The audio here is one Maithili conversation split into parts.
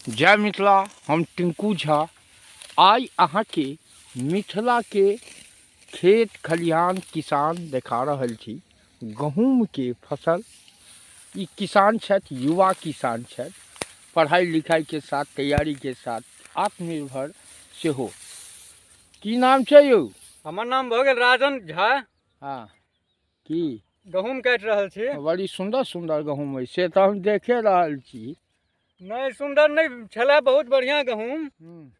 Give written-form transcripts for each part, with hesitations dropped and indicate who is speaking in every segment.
Speaker 1: जय मिथिला। हम टिंकू झा आइ अहाँ के मिथिला के खेत खलिहान किसान देखा रहल छी। गहूम के फसल। ई किसान छथि, युवा किसान छथि, पढ़ाई लिखाई के साथ तैयारी के साथ आत्मनिर्भर सेहो। की नाम छै यौ?
Speaker 2: हमर नाम भऽ गेल राजन झा।
Speaker 1: हाँ, की
Speaker 2: गहूम काटि रहल छी।
Speaker 1: बड़ी सुंदर सुंदर गहूम है से तो हम देखे रहल छी।
Speaker 2: नहीं सुंदर नहीं छलै, बहुत बढ़िया गहूम,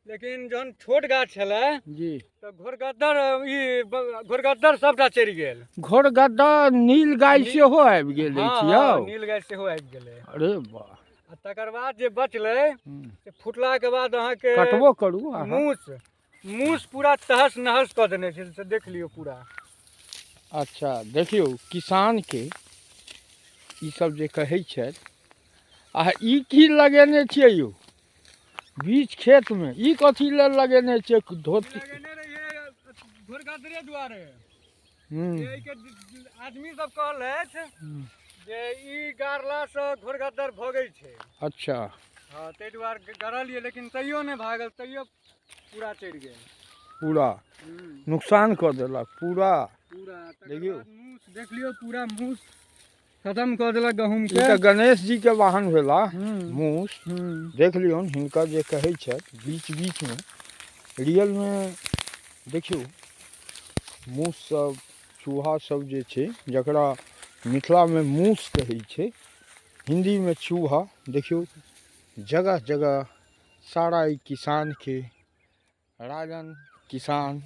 Speaker 2: लेकिन जहन छोट गाछ छलै
Speaker 1: जी
Speaker 2: तो घोरगद्दर सबटा चढ़ि गेल।
Speaker 1: घोरगद्दा नील गाय सेहो आबि गेल अछि यौ।
Speaker 2: नील गाय सेहो आबि गेलै।
Speaker 1: अरे वाह।
Speaker 2: आ तकर बाद जे बचलै से फुटला के बाद अहाँके
Speaker 1: कटबो करू अहाँ।
Speaker 2: मूस पूरा तहस नहस कऽ देने छै, से देख लियौ पूरा।
Speaker 1: अच्छा देखियौ, किसान के ई सब जे कहै छथि, आ ई की लगेने छियै यौ बीच खेत में? ई कथी लेल लगेने छियै? धोती
Speaker 2: लगेने रहियै घोरगद्दरे दुआरे। आदमी सब कहलथि जे ई गाड़ला से घोरगद्दर भगै छै।
Speaker 1: अच्छा
Speaker 2: हाँ, ताहि दुआरे गड़लियै, लेकिन तैयो नहीं भागल, तैयो पूरा चढ़ि गेल।
Speaker 1: पूरा नुकसान कर देलक पूरा।
Speaker 2: देखियो मूस देख लियो, पूरा मूस खत्म कर देलक गहूम
Speaker 1: ई
Speaker 2: के।
Speaker 1: तऽ गणेश जी के वाहन भेला मूस। देख लियौ हिनकर जे कहै छथि बीच बीच में रियल में देखियौ मूस सब चूहा सब जे छै, जकरा मिथिला में मूस कहै छै, हिंदी में चूहा। देखियौ जगह जगह सारा ई किसान के राजन किसान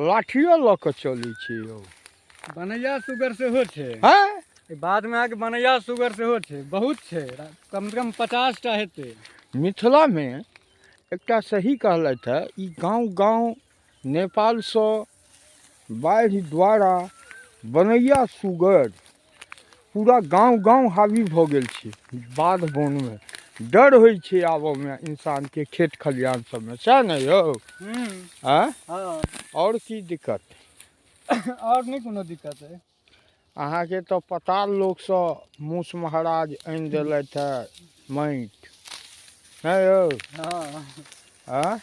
Speaker 1: लाठियो लऽ कऽ चलै छै यौ।
Speaker 2: बनैया सुगर सेहो छै।
Speaker 1: हैं?
Speaker 2: बाद में आके बनैया सुगर सेहो छै, बहुत छै, कम से कम 50 टा हेतै।
Speaker 1: मिथिला में एकटा सही कहलथि है, ई गांव गांव नेपाल से बाढ़ि द्वारा बनैया सुगर पूरा गांव गांव हावी भऽ गेल छै। बाध बोन में डर होइ छै आबऽ में इंसान के खेत खलिहान सब में, सएह ने यौ? और की दिक्कत?
Speaker 2: और नहीं कोनो दिक्कत है।
Speaker 1: अहाँ के तो पताल लोक से मूस महाराज आनि देलथि है माटि, है यौ? हाँ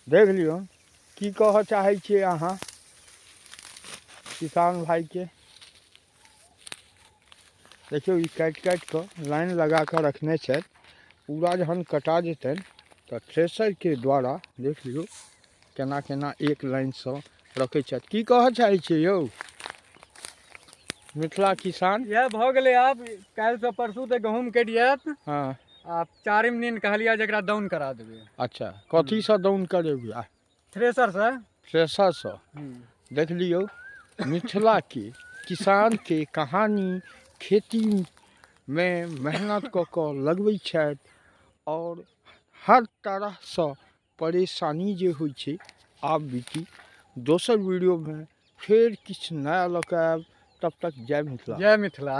Speaker 1: देख लियौ की कह चाहे छियै अहाँ किसान भाई के। देखियो ई काटि काटि कऽ लाइन लगा कऽ रखने छथि। पूरा जहन कटा जेतनि तऽ थ्रेसर के द्वारा देख लियौ केना केना एक लाइन से रखै छथि। की कह चाहे छियै यौ मिथिला किसान?
Speaker 2: यह भऽ गेलै। आब काल्हि से परसू तक गहूम कटि जायत।
Speaker 1: हाँ,
Speaker 2: आप चारिम दिन कहलिया जकरा दाउन करा देबै।
Speaker 1: अच्छा कथी से दाउन करेबै?
Speaker 2: थ्रेसर से।
Speaker 1: थ्रेसर से। देख लियौ मिथिला के किसान के कहानी। खेती में मेहनत कऽ कऽ लगबै छथि और हर तरह से परेशानी जे होइ छै आब बीती। दोसर वीडियो में फेर किछु नया लऽ कऽ आयब। तब तक जय मिथिला।
Speaker 2: जय मिथिला।